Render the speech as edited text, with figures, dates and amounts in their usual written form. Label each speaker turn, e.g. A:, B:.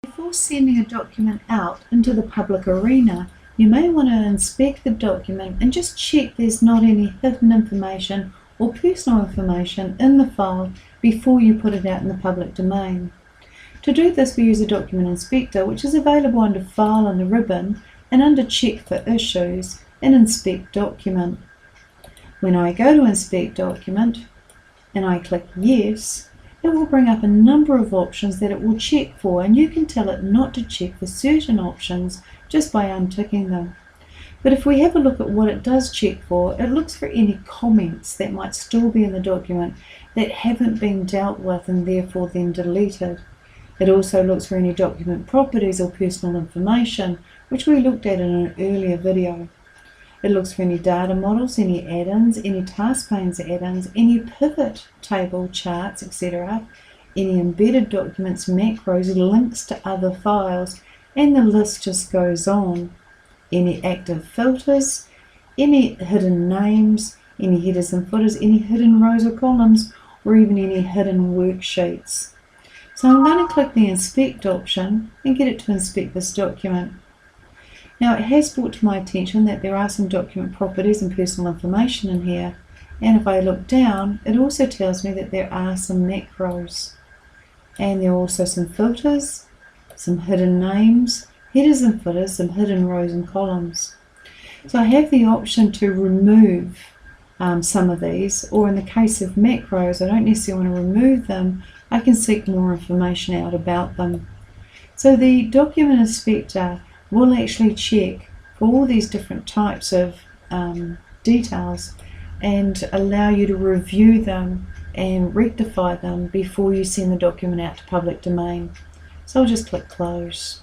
A: Before sending a document out into the public arena, you may want to inspect the document and just check there's not any hidden information or personal information in the file before you put it out in the public domain. To do this, we use a document inspector, which is available under File in the ribbon and under Check for Issues and Inspect Document. When I go to Inspect Document and I click Yes, it will bring up a number of options that it will check for, and you can tell it not to check for certain options just by unticking them. But if we have a look at what it does check for, it looks for any comments that might still be in the document that haven't been dealt with and therefore then deleted. It also looks for any document properties or personal information, which we looked at in an earlier video. It looks for any data models, any add-ins, any task panes add-ins, any pivot table charts, etc., any embedded documents, macros, links to other files, and the list just goes on. Any active filters, any hidden names, any headers and footers, any hidden rows or columns, or even any hidden worksheets. So I'm going to click the Inspect option and get it to inspect this document. Now, it has brought to my attention that there are some document properties and personal information in here, and if I look down, it also tells me that there are some macros, and there are also some filters, some hidden names, headers and footers, some hidden rows and columns. So I have the option to remove some of these, or in the case of macros, I don't necessarily want to remove them, I can seek more information out about them. So the document inspector will actually check for all these different types of details and allow you to review them and rectify them before you send the document out to public domain. So I'll just click Close.